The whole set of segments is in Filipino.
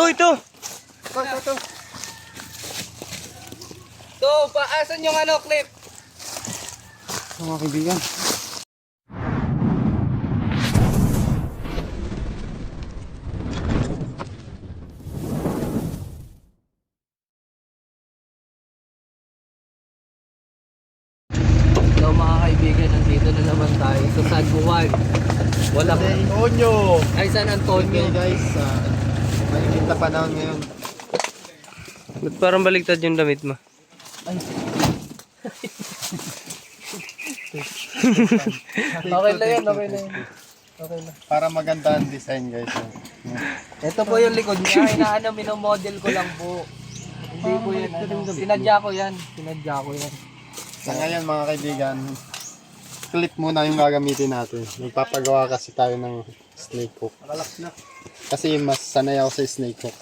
Ito. Ito. So, paasan yung ano, clip? Mga kaibigan. So mga kaibigan, nandito na naman tayo sa San Juan. Walang... Antonio. Ay, San Antonio. Okay guys, mainit na panahon ngayon. Ba't parang baligtad yung damit mo? Okay na yan, okay na yan. Okay na. Para maganda ang design guys. Ito po yung likod niya. Inaano, minomodel ko lang po. Hindi po yan. Ano. Sinadya ko yan. Sinadya ko yan. Sa ngayon mga kaibigan, clip muna yung gagamitin natin. Magpapagawa kasi tayo ng snake hook. Kasi mas sanay ako sa snake hook.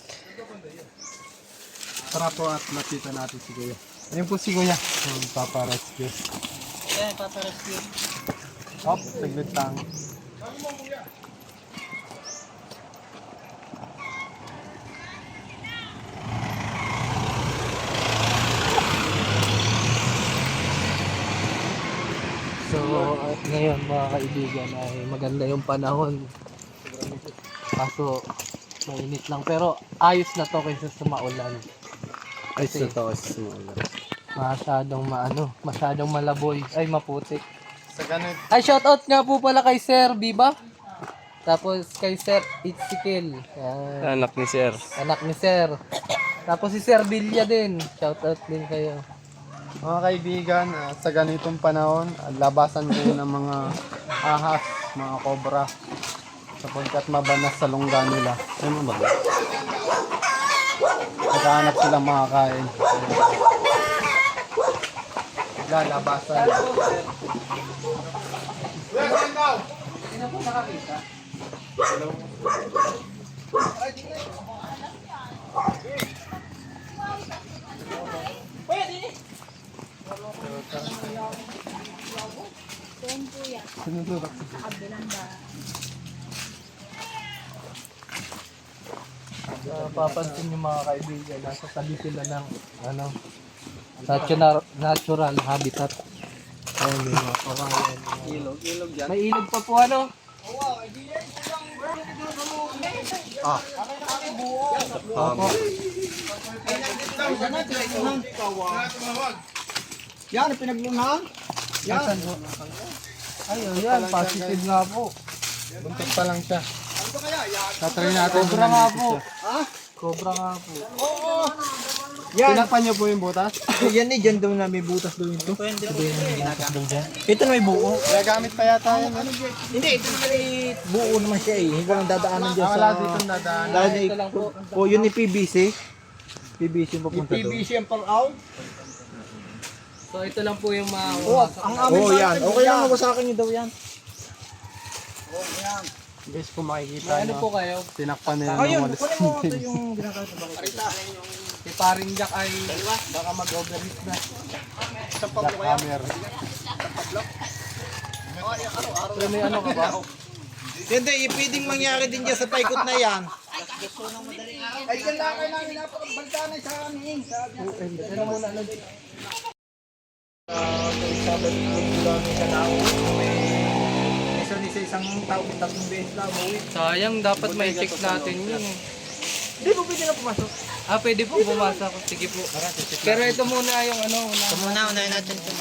Tara po at makita natin si Kuya. Ayun po si Kuya. Paparescue. Ayan, paparescue. Hop, saglit lang. So, ngayon mga kaibigan ay maganda yung panahon. Kaso, mainit lang. Pero ayos na to kaysa sa maulan. Ay, sa taas mo. Masyadong malaboy. Ay, maputik. Sa ganit, Ay, shoutout nga po pala kay Sir Biba. Tapos kay Sir Itzikel. Yan. Anak ni Sir. Anak ni Sir. Tapos si Sir Villa din. Shoutout din kayo. mga kaibigan, sa ganitong panahon, labasan ko ng mga ahas, mga kobra. Sapagkat mabanas sa lungga nila. Ay, mabanas. Naghahanap silang makakain. Lalabasan. Sino po nakakita? Papansin yung mga kaibigan, nasa tabi sila ng natural habitat. Ayun yung mga kawayan. Ilog yan. May ilog pa po ano? Opo. Yan, pinaglunahan. Yan. Ayun yan, positive nga po. Buntot pa lang siya. Tatry natin. Cobra nga po. Cobra nga po. Tinakpan niyo po yung butas? Yan eh, dyan daw na may butas daw yun to. Ito na may buo. Gagamit pa yata yun. Ano? Hindi, ito na may buo naman siya eh. Hindi lang dadaanan dyan sa... Wala dito nadaan. Dahil Ito lang po. o yun ni PVC. PVC yung papunta doon. PVC ang pang-out. So ito lang po yung mga Ang amin Oh, yan. Okay lang, mawasakan nyo daw yan. Guys, kung makikita ano nyo, po kayo? tinakpan nila ng Ayun, walis. kunin mo ito yung ginagawa na bakit. Si Paring Jack ay baka mag-overheat na. Jackhammer. Pero may ano ka ba? Hindi, pwedeng mangyari din dyan sa paikot na yan. Ay, yan lang kayo namin napakabagtanay sa amin. Ano muna ano? Isang tao, tatlong beses lang, uwi. Sayang, dapat may check natin yun. Hindi po pwede na pumasok. Pwede po pumasok. Sige po. Pero ito muna yung ano. Unahin natin ito.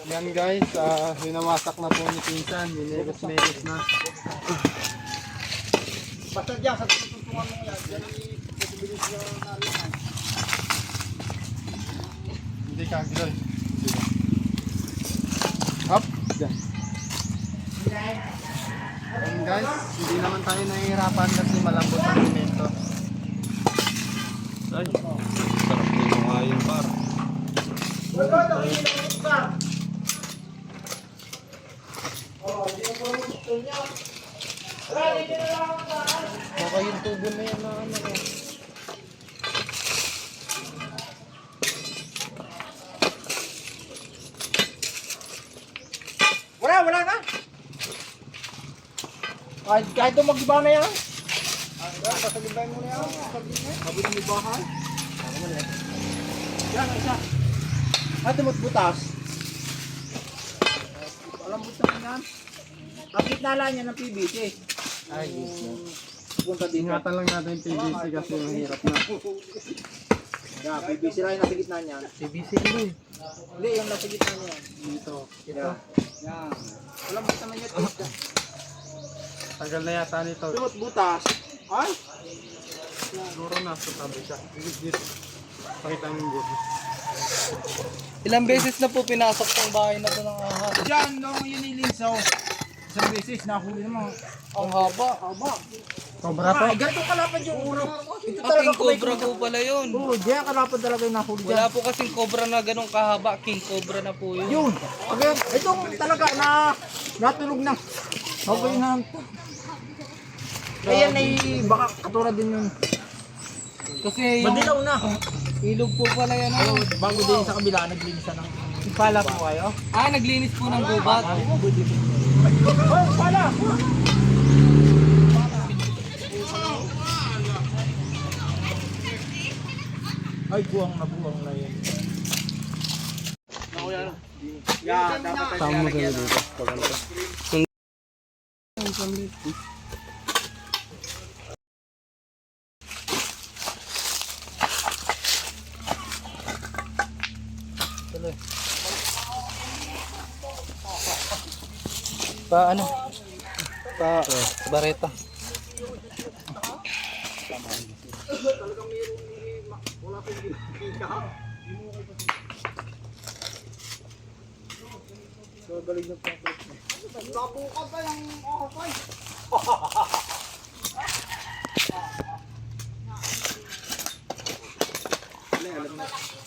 Yan guys, hinawasak na po ni Pinsan. Minegos-megos na. Basta dyan, sa tutungan mo yan. Dyan ang posibilis na nariyan. Hindi ka, Giloy. Hop! Dyan. And guys, hindi naman tayo nahihirapan kasi malambot ang simento. Ay, sarap din yung ngayon par. Baka yung tubo na yan na ano. Wala na. Kahit ito mag-iba na yan. Pasagibay mo na yan. Mabuti mo bahay. Yan, isa. Ate mo't butas. Alam mo naman yan. Ang gitna lang yan ng PVC. Ay, punta dito. Ingatan lang natin yung PVC kasi mahirap na. Yeah, PVC lang yung nasa gitna niyan. CBC ko eh. Hindi, yung nasa gitna niyan. Dito. Ito. Yan. Alam mo naman yan. Tagal na yata nito. Tumot butas. Ay! Siguro nasa tabi siya. Dito. Pakita mo yung butas. Ilang beses na po pinasok tong bahay na to ng ahas. Diyan, nung yunilinsaw. Isang beses, nahuli naman. Ang haba. Cobra to. Ay, ganito kalapad yung ulo. Ito King Cobra po pala yun. Oo, diyan kalapad talaga yung nahuli dyan. Wala po kasing cobra na ganong kahaba. King Cobra na po yun. Yun. Okay, itong talaga na natulog na. Okay na. Ayan ay baka katulad din yun. Kasi yung Madilaw na. ilog po pala yan. Ano, bago din sa kabila, naglinis na. Pala po kayo? Ah, naglinis po ng gubat. Oh, pala! Ay, buwang na yun. Yan, dapat Tama mo kayo dito. Pa ano? Pa bareta.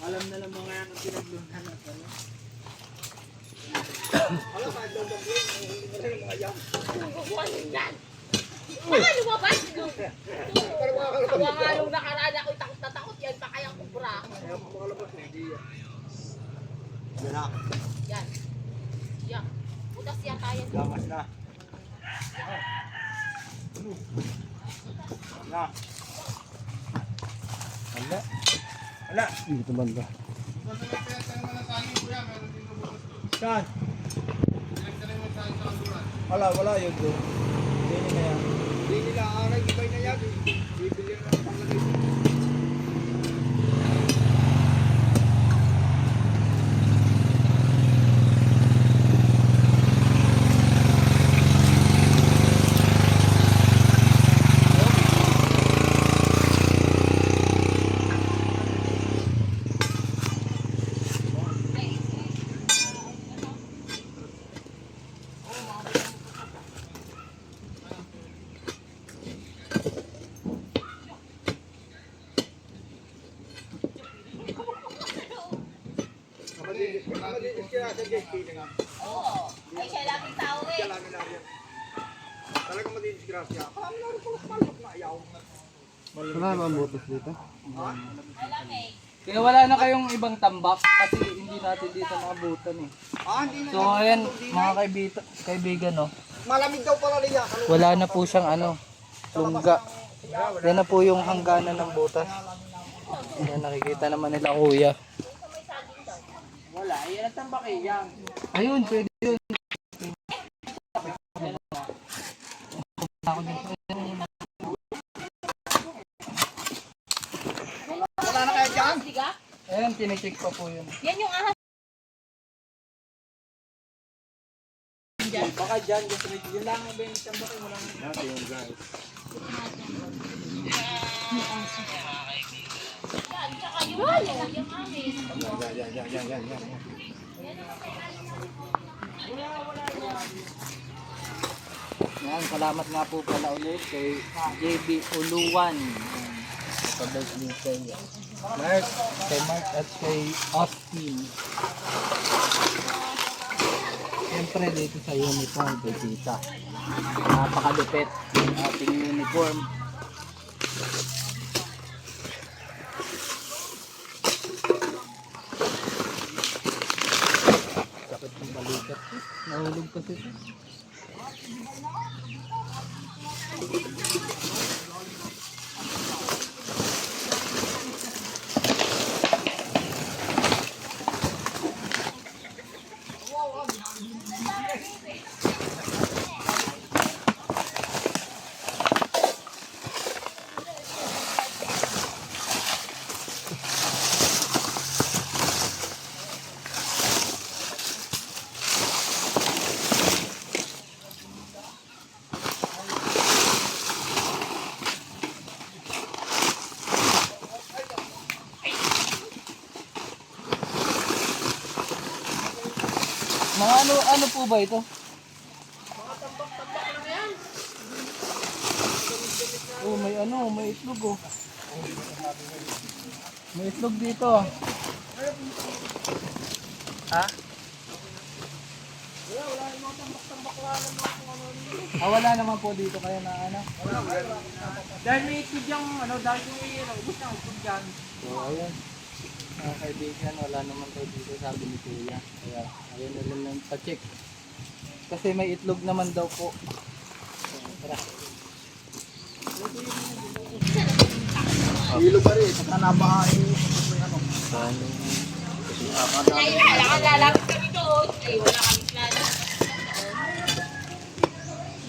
alam na lang mga yan ang pinaglunhan natin. Baka lumabas doon. Kaya nga nung nakaraan ako'y takot na takot yan, pa kayang kubra. Yan. Yan. Putas yata yan. Gamas na. Na. Wala. Wala. Dito banda. Saan? Wala yun doon. Hindi na yan. Hindi nila aray, ibay na yan. Bibili na ng panglagay. Oo. Ay, siya laging tao eh. Talagang madidisgrasya. Wala naman butas dito. Alam eh. Kaya wala na kayong ibang tambak kasi hindi natin dito naabutan eh. Hindi na. So ayan mga kaibigan no. Malamig daw pala niya. Wala na po siyang ano, lungga. Yan na po yung hangganan ng butas. Yan nakikita naman nila kuya. Wala, yan ang tambak eh. Yan. Ayun, pwede yun. Wala na kaya dyan? Siga? Ayan, tinicheck pa po yun. Yan yung ahas. Baka dyan, yun lang ang yung tambak eh. Wala na. Yan, tsaka yung ano, yung amin. Yan, salamat nga po pala ulit kay JB Uluwan. Sa birthday kay Mark, at kay Austin. Siyempre dito sa uniform kay Tita. Napakalupit ng ating uniform. Sakit ng balikat. Nahulog kasi ito. Mga ano po ba ito? Oh, may itlog oh. May itlog dito. Ha? Wala naman po dito kaya na ano. Dahil may itlog yung dahil yung ubus na itlog dyan. So, ayun. Mga kaibigan, wala naman daw dito sabi ni Kuya. Kaya, ayun na lang pa-check. Kasi may itlog naman daw po. So, tara. Hilo pa rin. Saka nabahain. Ngayon, kailangan lalapit kami doon. Ay, wala kami plano.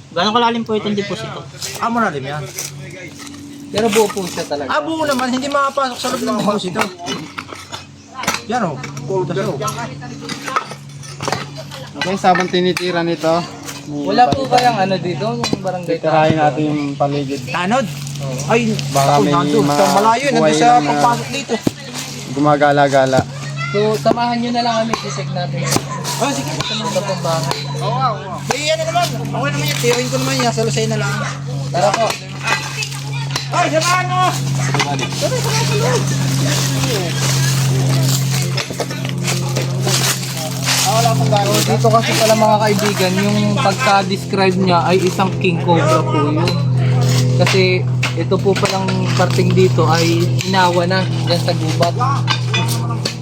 Gano'ng kalalim po itong deposito? Amo na rin yan. Pero buo po siya talaga. Buo naman, hindi makapasok sa loob ng deposito. Yan o. Okay, sabang tinitira nito. Wala po kayang ano dito, yung barangay Titirahin natin yung paligid. Tanod? Ay, Baka may nandun mga sa malayo, nandun buhay sa lang na- pagpasok dito. Gumagala-gala. So, samahan nyo na lang kami, isek natin. Oh, sige. Sa pambangan. Eh, ano naman, okay naman yan, tiyoin ko naman yan, salusay na lang. Tara po. Ay, samahan mo! So, dito kasi pala mga kaibigan, yung pagka-describe niya ay isang king cobra po yun. Kasi ito po palang parting dito ay inawa na dyan sa gubat.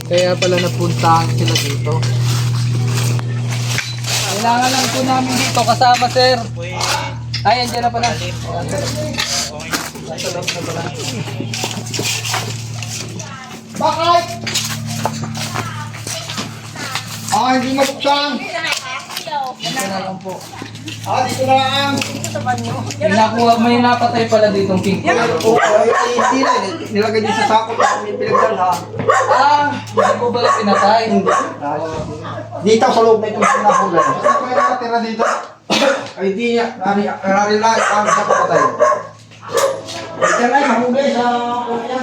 Kaya pala napuntahan sila dito. Kailangan lang po namin dito kasama, sir. Ay, andyan na pala. Bakit? Hindi mabuksan. Andyan na lang po. Dito na lang. May napatay pala ditong king cobra. Hindi na, nilagay din sa sako na may pinagdalhan. Hindi po pala pinatay. Dito sa loob na itong sinahulan. Saan kayo nakatira dito? Ay, di niya, narirelay, ang sa kapatay. Diyan ay, mahugay sa kanya.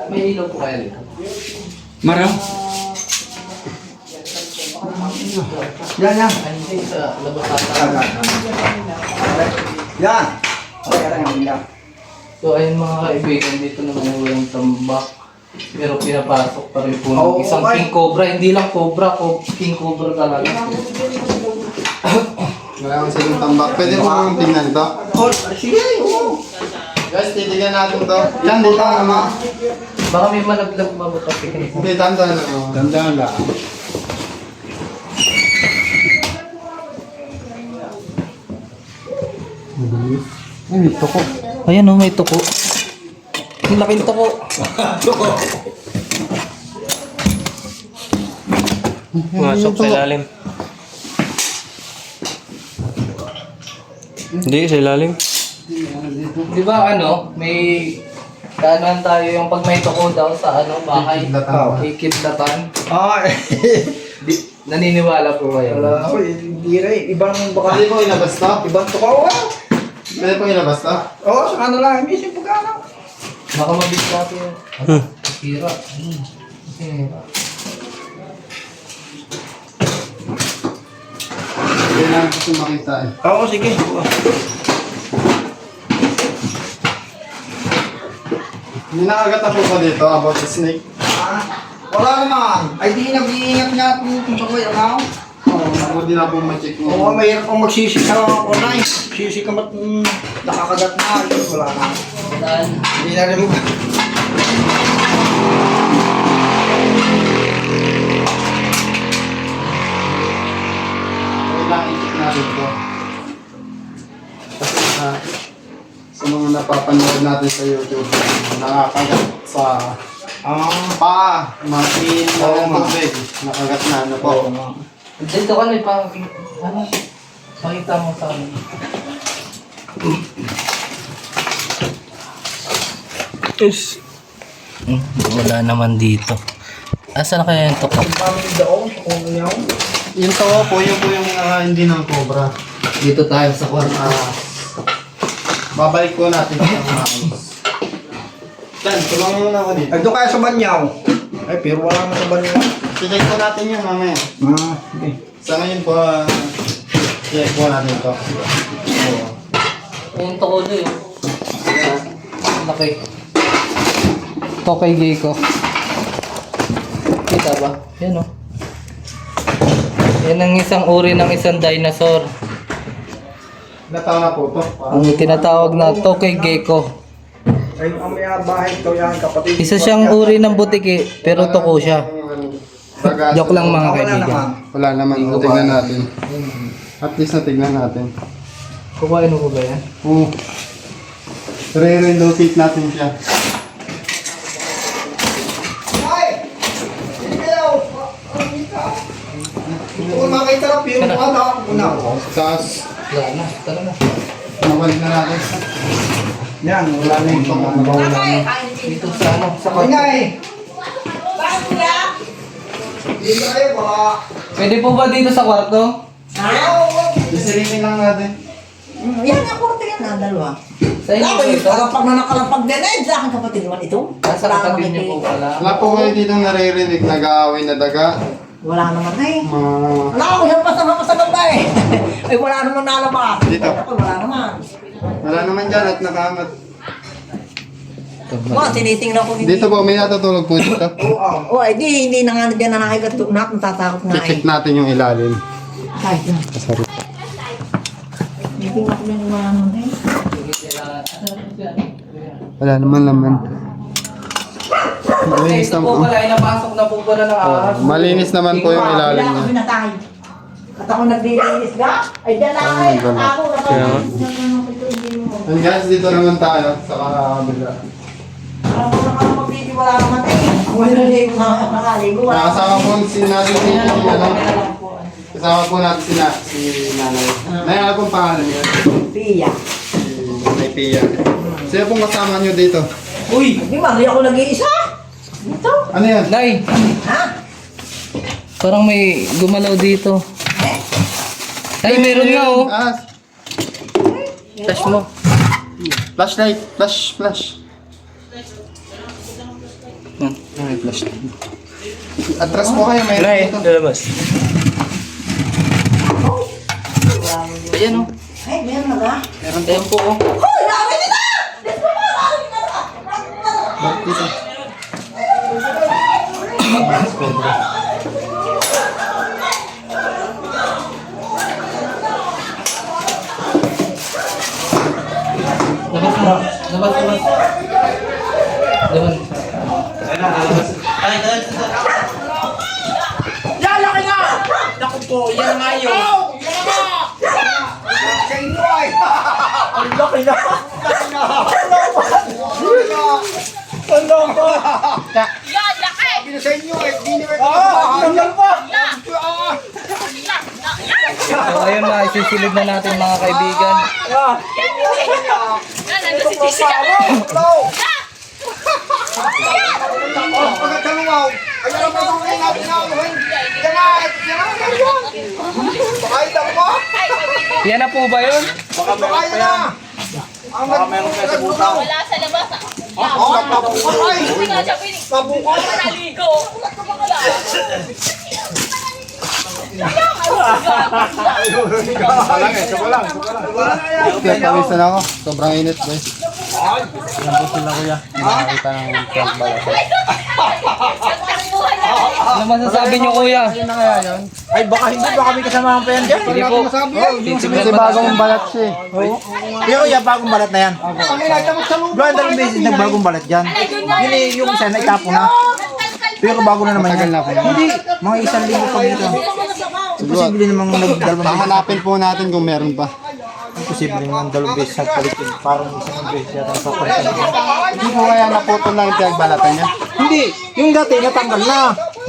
May ilaw po kaya dito. Marang? Yan, yan. Ay, hindi sa labas ata. Yan. Okay, yan. So ayun mga kaibigan, dito naman walang tambak. Pero pinapasok pa rin po ng Oo, isang okay. king cobra. Hindi lang cobra, king cobra talaga. Wala kang silang tambak. Pwede mo kang tingnan ito? Oh, sige. Oo. Guys, titignan natin to. Yan, dito naman. Baka may malaglag mabutas tingin. Hindi, tandaan na. Tandaan lang. Ay, may tuko. Ayan o, may tuko. Ang laking tuko. Masok sa ilalim. Hindi, sa ilalim. Di ba ano, may kanan tayo yung pag may tuko daw sa ano, bahay. Ikitlatan. Ikitlatan. Ah, Naniniwala po kayo. wala ako. Hindi rin. Ibang baka. Pwede po ilabas to? Ibang tukaw. Pwede po ilabas to? Oo, sa ano lang. May pagkano. Baka mabigla kayo. Hira. Hira. Kailangan ko ito makita eh. Oo, sige. Hindi nakagata po pa dito about the snake. Wala naman. Ay, di nag-iingat nga kung bagoy ako. Ako din na po ma-check mo. Oo, mahirap kang magsisi sa online. Sisi ka mat nakakagat na. Yun, wala na. Dahil Hindi na rin. Kailangan natin ito. Kasi sa mga napapanood natin sa YouTube, nakakagat sa paa, matin ng tubig, nakagat na ano po. Dito ka na pang ano? Pakita mo sa amin. Is. Wala naman dito. Asan kaya yung tukok? Yung tawa po, yun po yung hindi ng cobra. Dito tayo sa kwarto. Babalik po natin sa mga ayos. Dan, tulungan mo na ako dito. Ay, doon kaya sa banyaw. Ay, pero wala na sa banyaw. Check po natin yun mamaya. Okay. Sa ngayon po, check po natin ito. Yung tukok doon yun. Laki. Tokay Gecko. Kita ba? Yan o. Yan ang isang uri ng isang dinosaur. Natawa na po ito. Ang tinatawag na Tokay Gecko. Ay, ang may bahay ito yan, kapatid. Isa siyang uri ng butiki, pero toko siya. Joke lang mga kaibigan. Wala naman. O, tignan natin. At least na tignan natin. Kumain mo ba yan? Oo. Re-relocate natin siya. Kung makita na, pero wala ako una. Tapos, Wala na, tala na. nawalik na natin. Yan, wala na yung Dito sa ano, sa Kanya kwarto. eh. Dito kayo, baka... Pwede po ba dito sa kwarto? Isirimin lang natin. Yan ang kurte yan na, dalawa. Sa inyo po ito? Kalapag na nakalampag din eh, sa aking kapatid naman ito. Nasa katabi niyo po pala. Wala po kayo dito naririnig, nag-aaway na daga. Wala naman eh. Mga... Wala ako yan sa ganda eh. Ay wala naman nalabas. Dito. Ako, wala naman. Wala naman dyan at nakaangat. Mga tinitingnan ko Dito po, may natutulog po dito. Oh, ay hindi na nga dyan na nakikatunak, natatakot nga eh. Check natin yung ilalim. Ay, Sorry. tinitingnan ko yung mga ano eh. Wala naman laman. Malinis Ito po naman. pala, inapasok na po pala ng ahas. Malinis naman po yung ilalim Wala niya. kami natay. At ako naglilinis ka? Ay, dyan lang Oh my eh. God. Ako, Kaya nga. And guys, dito naman tayo sa kabila. Ako nakapag-video, wala naman eh. Ako naligo, nakaligo, wala Nakasama po si natin si ano. Kasama po natin si nanay. Nay, ano pong pangalan niya? Pia. Si Nay Pia. Sino pong kasama niyo dito? Uy! Hindi, mali ako nag-iisa. Dito. Ano yan? Nay! Ha? Parang may gumalaw dito. Ay, meron nga oh. Ah, Flash mo. flashlight. Flash. Yan. Ay, flashlight. Atras po kayo, may Nay, dito. lalabas. Ayan oh. Ay, meron na ba? Ayan po oh. Hoy, dami nila! Bakit dito? Labas mo. Labas. Labas. Yan, laki nga! Naku po, yan nga yun. Sa inyo ay! Ang laki na! Yan, laki! Sabi na sa inyo eh, di nyo ito. Yan! So ayun na, isisilid na natin mga kaibigan. Yan, nandun si Tisi ka na! Pagkakaluwaw, ay alam mo itong natin na uhin. Yan na, Pakait ako mo? Yan na po ba yun? Pakait na! Baka meron kayo sa buta. Wala sa labas ah. Oo, mapapukay! Hindi nga siya pinig. Mapukay! Naligo. Wala. Kaya pawisan ako. Sobrang init, guys. Yan po sila, kuya. Nakakita ng pagbalas. Ano masasabi niyo kuya? Ay, baka hindi. Baka may kasama pa yan dyan. Sige po. Kasi bagong balat siya eh. Pero kuya, bagong balat na yan. Doon, dalawang beses nagbagong balat dyan. Yun eh, yung isa na itapo na. Pero bago na naman Matagal yan. na po. Hindi, mga 1,000 pa dito. Posible namang nagdalawang beses. Hahanapin po natin kung meron pa. Posible namang dalawang beses nagpalit yun. Parang isang beses yata ang papalit. Hindi po kaya naputol lang yung pinagbalatan niya. Hindi, yung dati natanggal na.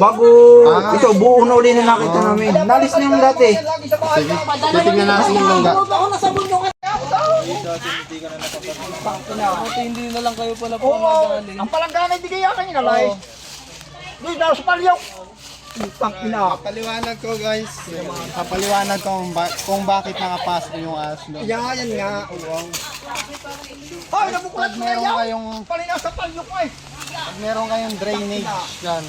Bago ito, buo na uli na nakita namin. Nalis na yung dati. Sige, titignan natin yung lungga. Buti hindi na lang kayo pala po magaling. Ang palanggana hindi kaya kanina lai. Doon daw sa palyaw. Pang ina. Papaliwanag ko guys. Papaliwanag ko kung bakit nakapasok yung ahas doon. Yan nga. Hoy, nabukulat mo Meron kayong palina sa palyo ko eh. Pag meron kayong drainage dyan,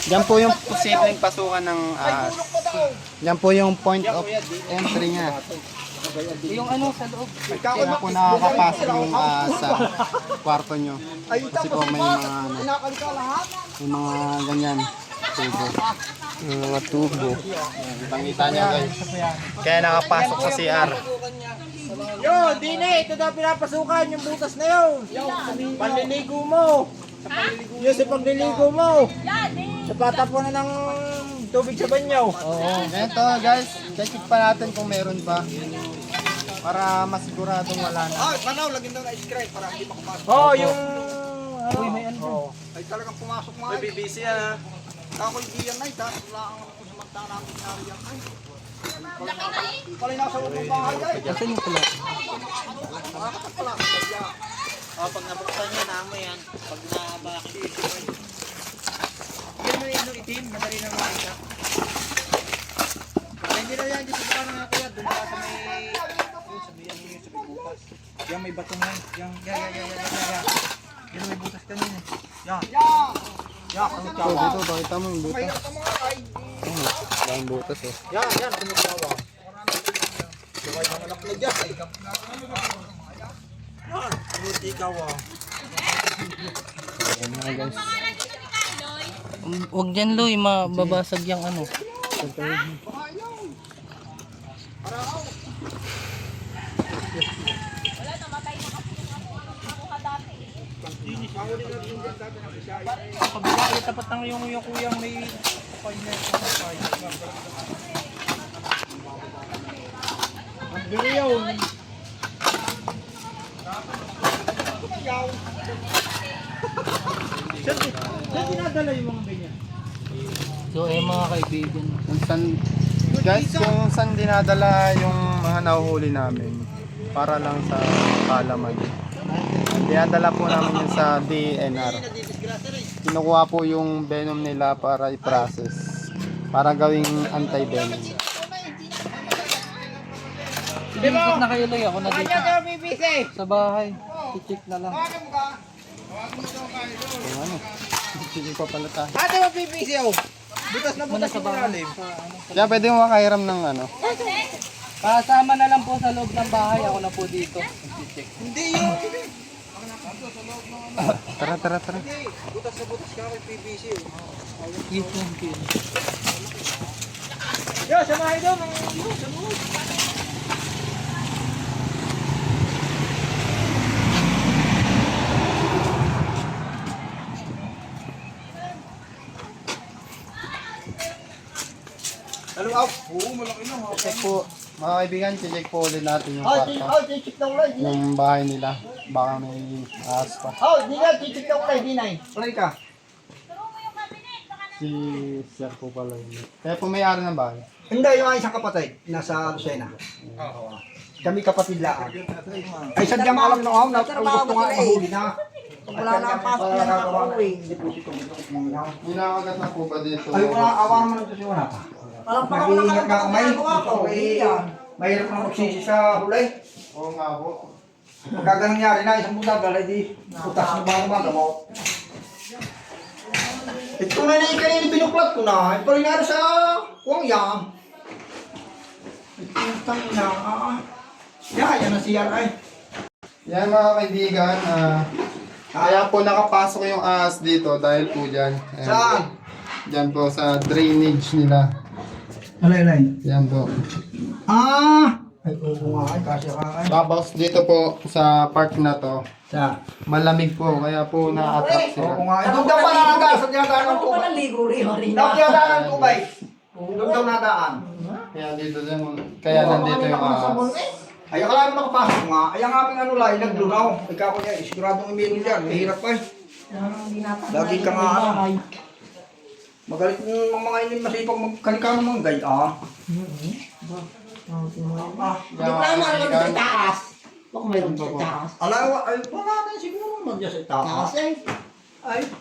yan po yung posibleng pasukan ng ahas. Yan po yung point of entry niya. Yung ano sa loob. Kaya po nakakapasok yung ahas sa kwarto nyo. Kasi po may mga ano, may mga ganyan. Tubo. Yung mga tubo. Pangita nyo guys. Kaya nakapasok sa CR. Yo, Dine, ito daw pinapasukan yung butas na yun. Panliligo mo. Yung sa pagliligo mo. Sa patapunan ng tubig sa banyaw. Ito guys, check pa natin kung meron pa. Para masiguradong wala na. Ah, manaw, lagyan daw na ice-cream para hindi makapasok. Oh, yung... Uy, may ano. Ay talagang pumasok mga. May BBC yan ha. Ako hindi yan ay, dahil wala ang ako sa magtana ng nangyari yan ay. Pala nasa loob ng bahay ay. Asan yung pala? Pag nabuksan nyo, naamo yan. Pag nabaki. Yan mo yung itim, madali na makita. Ay, hindi na yan, dito pa na nga kuya, doon na sa may... Sabihan mo yun sa may butas. Yan may bato na yan. Yan may butas kanina. Yan. Yan, ang Ito, dito, bakita mo yung butas. Wala yung butas eh. yan, tumutlawa. Sumay ng anak na dyan. Yan, tumutlawa ikaw ah. Ayan mga guys. Huwag dyan, Loy. Mababasag yung ano. Kabila, ay tapat ng yung kuyang may final na fight. Ang biriyaw. Saan dinadala yung mga ganyan? So, mga kaibigan. Kung saan, guys, kung saan dinadala yung mga nahuhuli namin para lang sa kalaman. Dinadala po namin yun sa DNR. Kinukuha po yung venom nila para i-process. Para gawing anti-venom. Ikot na kayo, Loy. Ako na dito. Sa bahay. I-check na lang. Kung ano, sige pa pala tayo. Ate mo PPC oh. Butas na butas sa ilalim. Kaya pwede mo makahiram ng ano. Kasama na lang po sa loob ng bahay. Ako na po dito. I-check. Hindi yung Tara. butas na butas ka kay PPC oh. Dito. Yo, samahin doon. Samahin. Hello, out. Oo, malaki na. Check po, mga kaibigan, check po ulit natin yung kwarto. Yung bahay nila. Baka may ahas pa. Play ka. Si Sir po pala yun. Kaya po may-ari ng bahay. Hindi, yung isang kapatid, nasa Lucena. Kami kapatid lang. Ay, sadyang alam na ako, gusto nga mahuli na. Wala na ang pasok na nakakauwi. May nakagat na po ba dito? Ay, wala, awa naman ito siya, wala pa. Nag-iingat nga kamay. Mahirap na magsisi sa hulay. Oo nga po. Pagka nangyari na, isang buta, galay di, putas na ba gumagawa. Ito na yung kanina binuklat ko na, ito rin nga sa kuwang yang. Ito yung tanong na, yan ang CRI. Yan mga kaibigan, kaya po nakapasok yung ahas dito dahil po dyan. Ayan. Saan? Dyan po sa drainage nila. Alay. Yan po. Ay, oo nga, ay, kasi ka. Tapos dito po sa park na to, Sa? malamig po kaya po na-attract Oo sila. nga, doon daw pa nakagas sa tinataanan ko. Ligo rin. Daw tinataanan ko ba? Doon daw nadaan. Kaya dito din, kaya nandito yung ahas. Ay, akala mo nakapasok nga. Ay, ang aming ano lang, naglunaw. Ikaw ko niya, siguradong umilin dyan. Mahirap pa eh. Lagi ka nga ano. Magalit ng mga inim masipag magkanika ng mga gay. Di ba naman sa taas? Baka mayroon sa taas. Ala, ay, wala na siguro naman dyan sa Taas taas.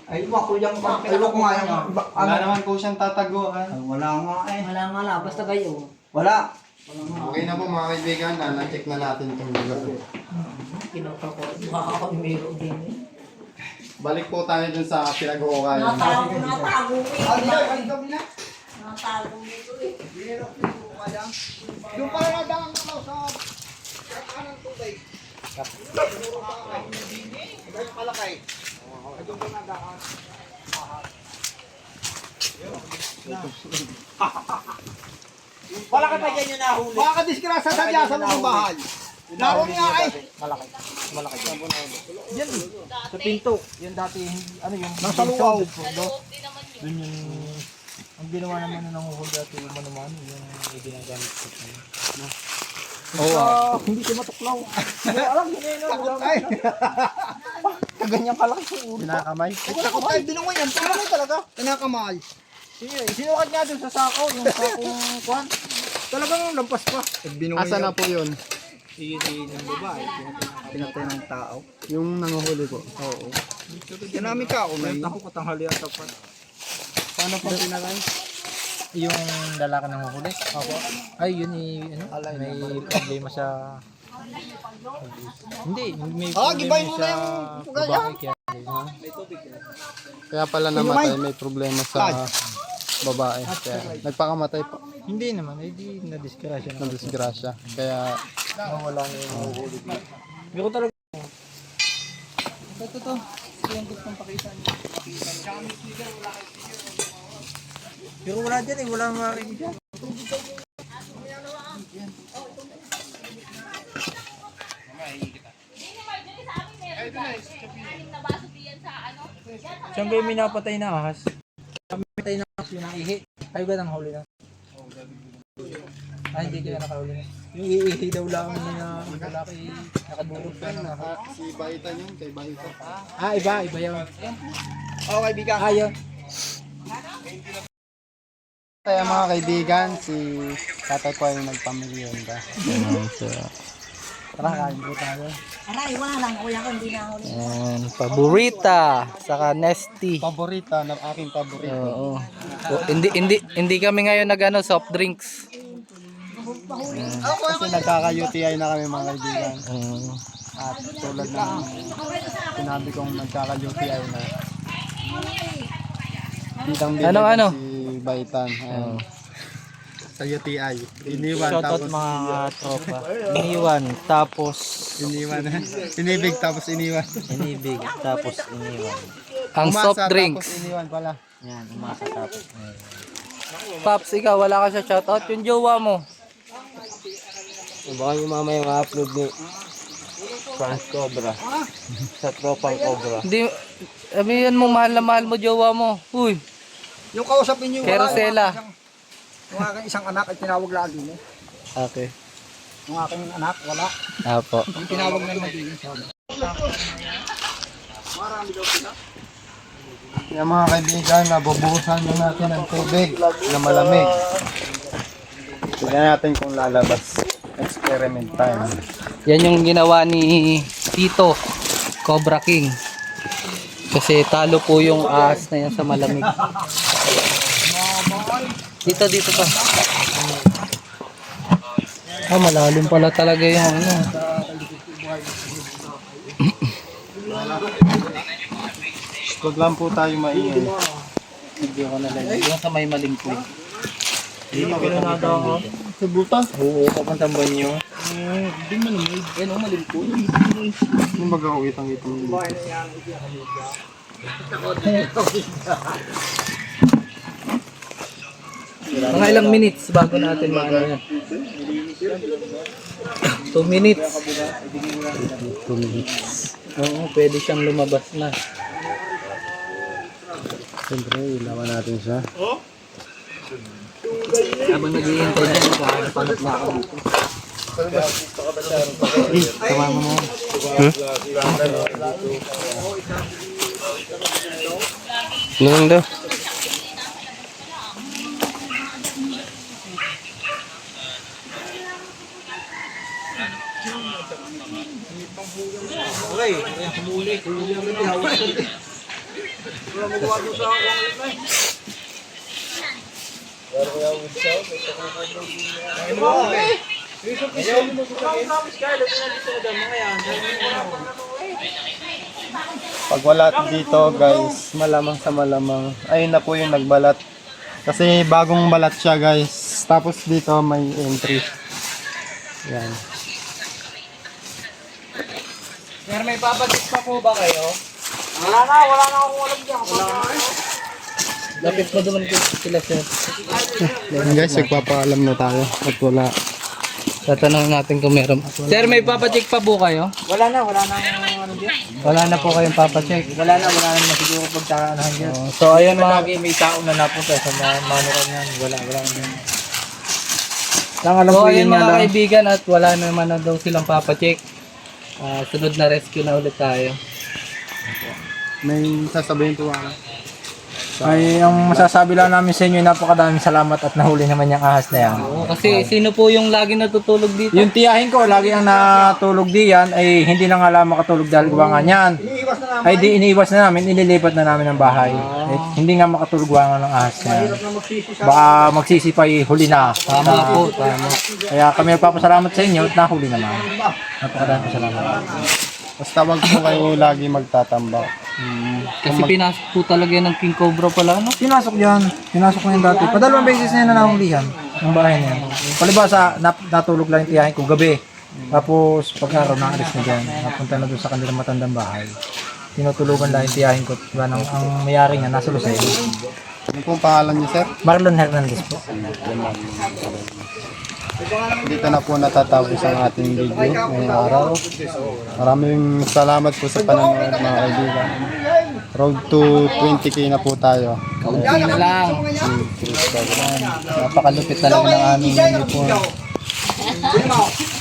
Ay, wako yung, ay, wako nga yung, Wala naman po siyang tataguan. Ay, wala nga eh. Wala nga lang, basta kayo. Wala. Okay na po mga kaibigan, na-check na natin itong lugar. Kinakakot. Baka mayroon din eh. Balik po tayo dun sa pinag-uukayan. Natago eh. Na. Natago nito eh. Yung pala nadaan ka sa kanan tubig. Ay, malakay. Doon ka nadaan. Wala ka pa dyan yung nahuli. Makakadiskrasa sa diya sa mga bahay. Naroon nga ay. Malaki. Yan eh. Sa pinto. Yung dati, ano yung... Nasa luwaw. Dun yung... Ang ginawa naman na nanguhuli dati yung manuman, yung ginagamit ko. Hindi siya matuklaw. Hindi alam, hindi na. Takot ay. Kaganyan kalaki sa ulo. Pinakamay. Takot ay binungoy yan. Pinungoy talaga. Pinakamahal. Sinukat nga dun sa sako, yung sakong kwan. Talagang lampas pa. Asa na po yun? Ng babae. Pinatay ng tao. Yung nanguhuli po. Oo. Yan namin ka ako na yun. Ako katanghali ang tapat. Paano po pinakay? Yung lalaki ng huli? Opo. Ay, yun may problema sa... Hindi, may gibayin mo problema na sa yung babae kaya. Kaya pala namatay, may problema sa babae. Kaya nagpakamatay po. Hindi naman, hindi na-disgrasya Ng disgrasya. Kaya wala na yung huli. Hindi ko talaga... Ito. Yung gustong pakita niyo. Pero wala dyan eh, wala makikita. Siyang kayo may napatay na ahas. May napatay na ahas yung ihi. Kayo ba nang huli na? Hindi kaya nakahuli na. Yung ihi daw lang na lalaki nakadulog pa na. si Baitan yun, kay Baitan. Iba yun. Oo, kaibigan. Yun. Kaya mga kaibigan, si tatay ko ay nagpamilyonda. Tara, kain po tayo. Aray, wala lang. Kuya ko, hindi na ako. Paborita, saka Nesty. Paborita, na aking paborito. Oo. Hindi kami ngayon nagano soft drinks. Kasi nagkaka-UTI na kami mga kaibigan. Mm. At tulad ng sinabi kong nagkaka-UTI na. Kitang bilhin Ano? si Baitan. Ayan. Sa UTI. Iniwan Shoutout tapos mga tropa. Iniwan, tapos iniwan. Inibig tapos iniwan. inibig, tapos iniwan. Ang Umasa, soft drinks. Tapos iniwan pala. Yan, umasa tapos. Paps, ikaw, wala ka sa shoutout. Yung jowa mo. Baka yung mamaya ma-upload ni Franz Cobra. Sa tropang Cobra. Hindi, sabihin mo, mahal na mahal mo jowa mo. Uy, Yung kausapin niyo, Kerosela. Yung aking isang anak ay tinawag lagi niya. Okay. Yung aking anak, wala. Apo. Yung tinawag na magiging sabi. Kaya mga kaibigan, nabubuhusan na natin ng tubig na malamig. Tignan natin kung lalabas. Experiment time. Yan yung ginawa ni Tito, Cobra King. Kasi talo po yung ahas na yan sa malamig. Dito pa. Malalim pala talaga yung ano. Huwag lang po tayo maingay. Hindi ko na lang. Yung sa may malingkod. Hindi pa pala nadaan. Sa butas? Oo, papuntang banyo. Hindi malamig. Yan o, malingkod. Yung baga ko itang-itang. Mga ilang minutes bago natin maano yan. 2 minutes. 2 minutes. Oo, pwede siyang lumabas na. Siyempre, ilawan natin siya. Habang nag-iintay dyan, nagkahanap na ako dito. Tama mo mo. Ano lang daw? Pag wala dito guys, malamang sa malamang. Ayun na po yung nagbalat. Kasi bagong balat siya guys. Tapos dito may entry. Yan. Sir, may papatik pa po ba kayo? Wala na akong alam dyan. Lapit mo naman sila, sir. Yan guys, nagpapaalam na tayo. At wala. Tatanungin natin kung meron. Sir, may papacheck pa po kayo? Wala na ano dyan. Wala na po kayong papacheck. Wala na siguro pagkakanahan dyan. So, ayun mga... Lagi may tao na napunta sa manukan yan. Wala yan. Lang alam So, ko ayun yun nga mga lang. kaibigan at wala naman na daw silang papacheck. Sunod na rescue na ulit tayo. May sasabihin po ako. Ay, ang masasabi lang namin sa inyo, napakadaming salamat at nahuli naman yung ahas na yan. Oo, kasi sino po yung lagi natutulog dito? Yung tiyahin ko, lagi ang natulog diyan, ay hindi na nga lang makatulog dahil gawa nga niyan. Ay di iniiwas na namin, inilipat na namin ang bahay. Eh, hindi nga makatulog gawa nga ng ahas na yan. Baka magsisipay, huli na. Tama po, tama. Kaya kami nagpapasalamat sa inyo at nahuli naman. Napakadaming salamat. Basta wag po kayo lagi magtatambak. Kasi pinasok po talaga yan ng King Cobra pala, no? Pinasok ko yan dati. Padalawang beses na yan na nahulihan ng bahay na yan. Palibasa, natulog lang yung tiyahin ko gabi. Tapos pagkaraw naalis na dyan. Napunta na doon sa kanilang matandang bahay. Tinutulugan lang yung tiyahin ko. Ang mayari niya, nasa Lucay. Ano pong pangalan niyo, sir? Marlon Hernandez po. Dito na po natatapos ang ating video ngayong araw. Maraming salamat po sa panonood mga kaibigan. Road to 20k na po tayo. Kaunti na lang. Napakalupit talaga ng aming uniform.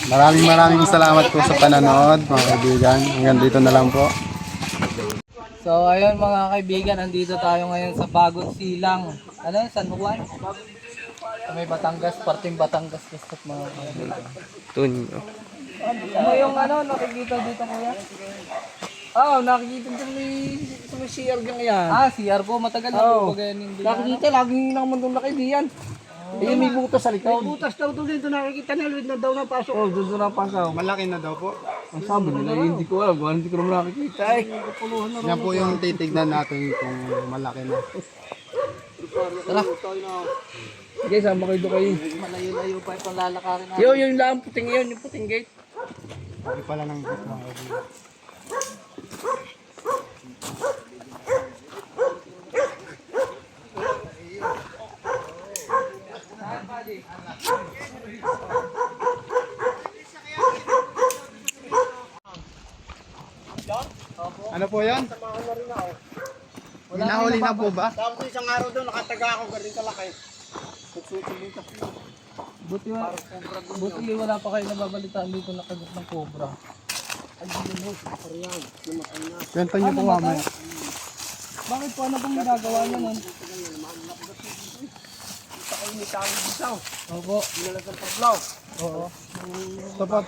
Maraming salamat po sa panonood mga kaibigan. Hanggang dito na lang po. So ayun mga kaibigan, andito tayo ngayon sa Bagong Silang. Ano yun? San Juan? Sa may Batangas, parting Batangas gusto mga kaibigan. Tunyo. Ano yung nakikita dito kuya? Nakikita dyan may CR dyan yan. CR po, matagal na po ba ganyan din? Nakikita, laging naman doon laki diyan. Ayun, may butas sa likod. Butas daw doon dito nakikita na Luwid na daw na pasok. Doon na pasaw. Malaki na daw po. Ang sabi nila, hindi ko alam. Hindi ko naman nakikita eh. Yan po yung titignan natin kung malaki na. Sige, sama kayo doon kayo. Malayo-layo pa yung lalakarin natin. Yung lang puting yun, yung puting gate. Hindi pala ng mga kaibigan. Ano po yan? Hinahuli na po ba? Tapos isang araw doon nakataga ako galing kalaki. Buti wala pa kayo nababalitaan dito na kagat ng cobra. Kwento niyo po mamaya. Bakit po ano pong ginagawa niyo nun? Opo. Oo. So po,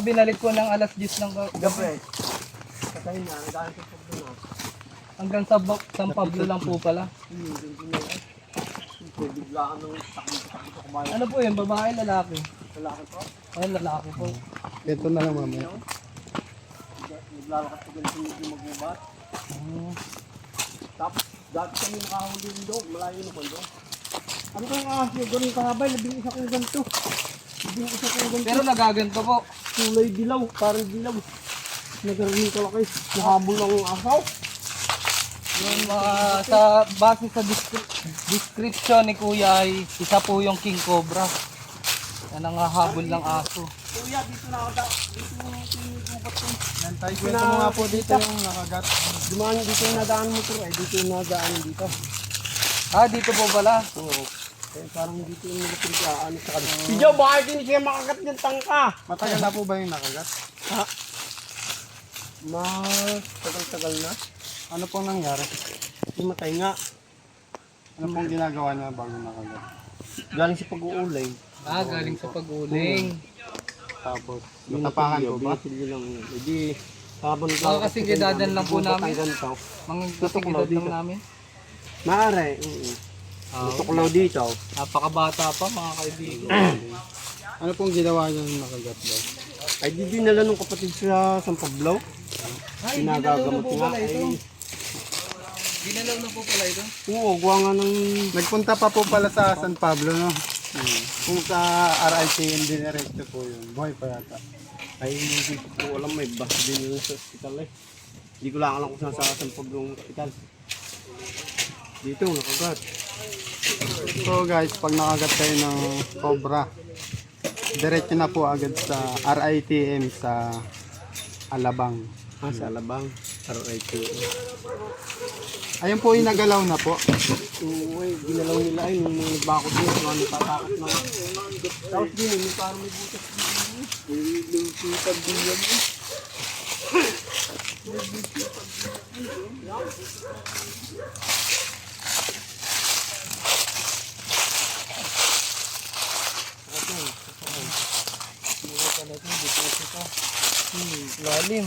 Binalik ko ng alas 10 ng gabi. Hanggang sa San Pablo lang po pala. Ano po yun? Babae, lalaki? Lalaki po. Ay, lalaki po. kwento na lang mamaya. Dati kami nakahuli doon, malayo naman doon. Ano kang ahas nyo? Ganun kahabay, labing isa kong ganito. Labing isa kong ganito. Pero nagaganto po. Kulay dilaw, parang dilaw. Nagaring kalaki. Nahabol ng asaw. Yung sa base sa description ni Kuya ay isa po yung King Cobra na nangahabol ng aso. Kuya, dito na ako tinigubat ko. Yan tayo, kwento mo nga po dito yung nakagat. Dumaan dito yung nadaan motor eh. Dito yung nadaan dito. Dito po pala. Oo. Parang dito yung nagpiligaan sa kanila. Si Joe, bakit hindi siya makagat ng tangka? Matagal na po ba yung nakagat? Mas tagal-tagal na. Ano pong nangyari? Himatay nga. Ano pong ginagawa niya bago nakagat? Galing sa pag-uulay. Galing sa pag-uling. Tapos, natapakan po ba? Binitil lang yun. Hindi, habang Mga kasinggadadan lang po namin. ganito. Mga kasigidad lang namin. Maaari. Tuklaw dito. Napakabata pa mga kaibigan. Ano pong ginawa niya nung nakagat daw? Ay, di dinala ng kapatid sa San Pablo. Pinagagamot nga. Ay, Ginalaw na po pala ito. oo, gawa nga ng... Nagpunta pa po pala sa San Pablo, no? Kung sa RICM diniretso po yun. Buhay pa yata. Ay, hindi ko po alam. May bus din yun sa ospital eh. Hindi ko lang alam kung saan sa San Pablo ng ospital. Dito, nakagat. So guys, pag nakagat kayo ng cobra, diretso na po agad sa RITM sa Alabang. Sa Alabang. RIT. Ayun po yung nagalaw na po. Oo, ay, ginalaw nila ay nung mga nagbakot din. Mga natatakot na. Tapos din, yung parang may butas din. May sipag din yan. Lalim.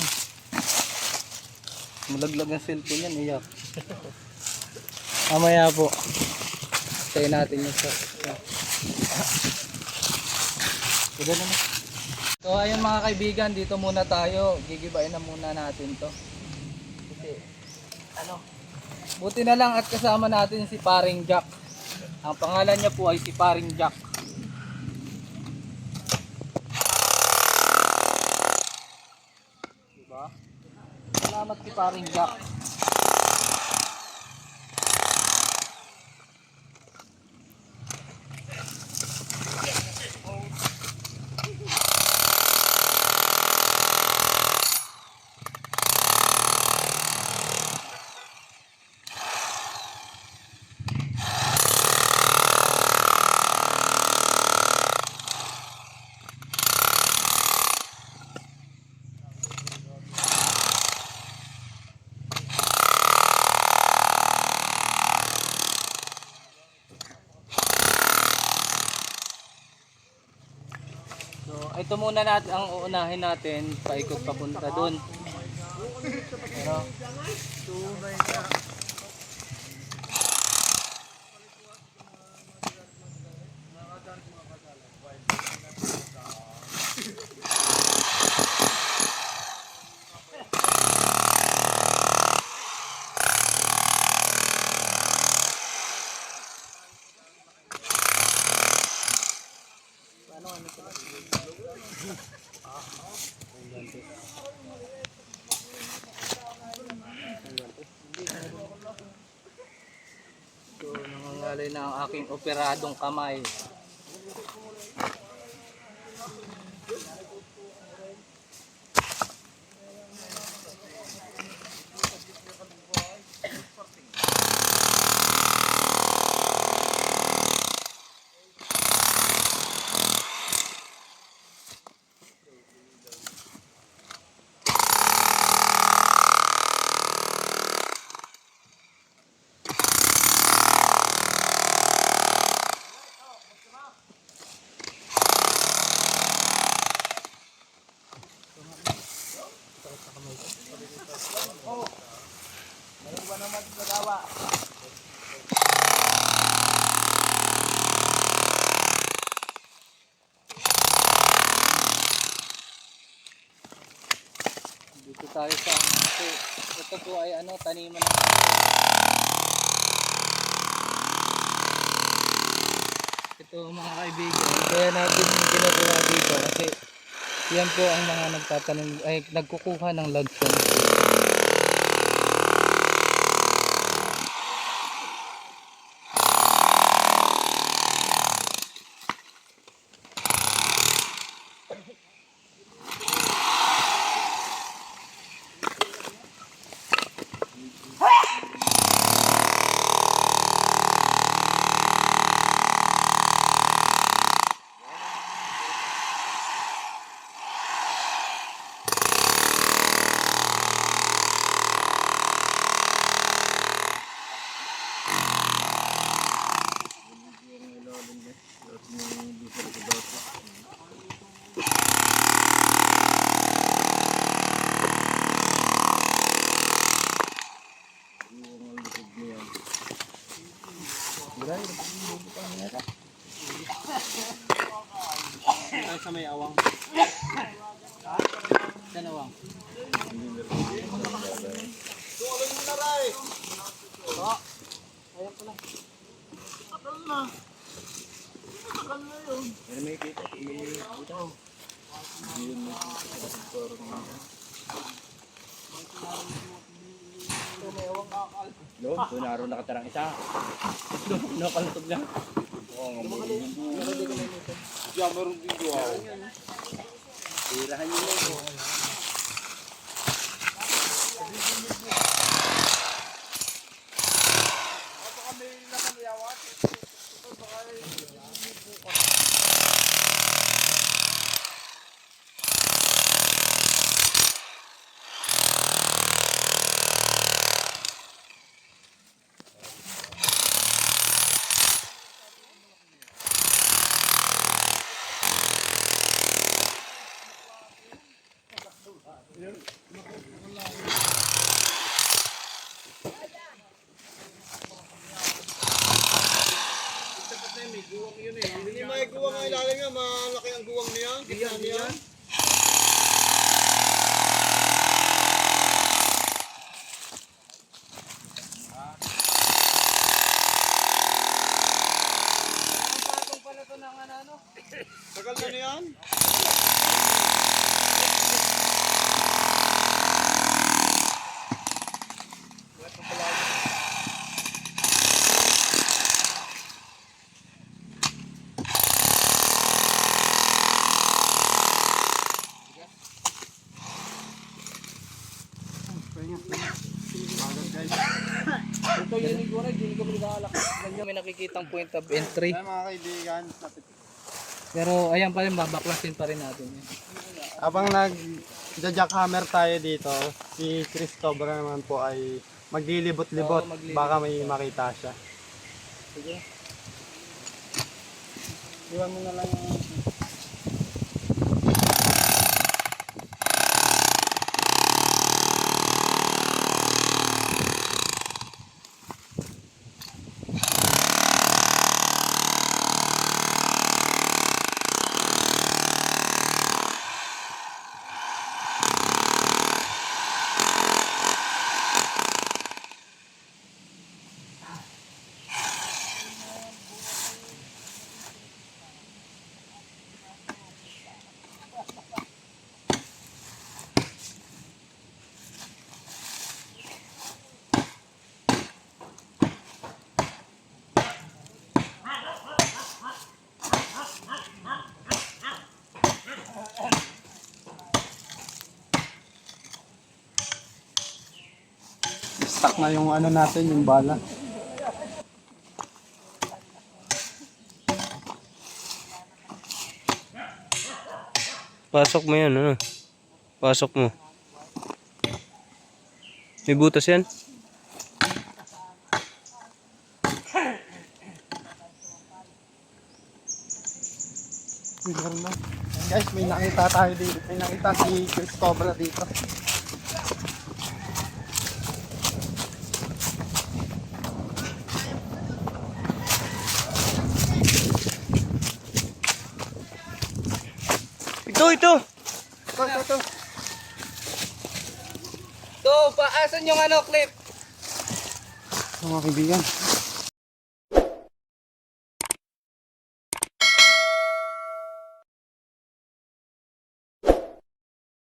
Malaglag ang cellphone yan, iyak. Mamaya po. Tayo natin yung sa. Pwede na. So ayun mga kaibigan, dito muna tayo. Gigibain na muna natin to. Kasi, buti na lang at kasama natin si Paring Jack. Ang pangalan niya po ay si Paring Jack. Diba? Salamat si Paring Jack. So, ito muna natin ang uunahin natin, paikot papunta doon. Pero, so nangangalay na ang aking operadong kamay. Dito tayo sa kasi ito po ay taniman ng ito mga kaibigan. Kaya natin yung ginagawa dito kasi yan po ang mga nagtatanim ay nagkukuha ng lodstone. Tayo sa may awang. Danawang. Doon naroon nakatarang isa. Nakalutog na. Tirahan nyo mo. Hindi may guwang ang ilalim niya, malaki ang guwang niya. Gitna niya. Tagal na niyan? Ito yun yung gura, hindi ko mag-aalak. Ganyan may nakikitang point of entry. Ayan mga kaibigan, Pero ayan pa rin, babaklasin pa rin natin yun. habang nag-jackhammer tayo dito, si Cristobal naman po ay maglilibot-libot. Oo, maglilibot. Baka may makita siya. Sige. Iwan mo na lang yung... Stuck na yung ano natin, yung bala. Pasok mo yan, ano? Pasok mo. May butas yan? Meron na. Guys, may nakita tayo dito. May nakita si Cristobal dito. Ito! Ito. So, paasan yung ano, clip? Mga kaibigan.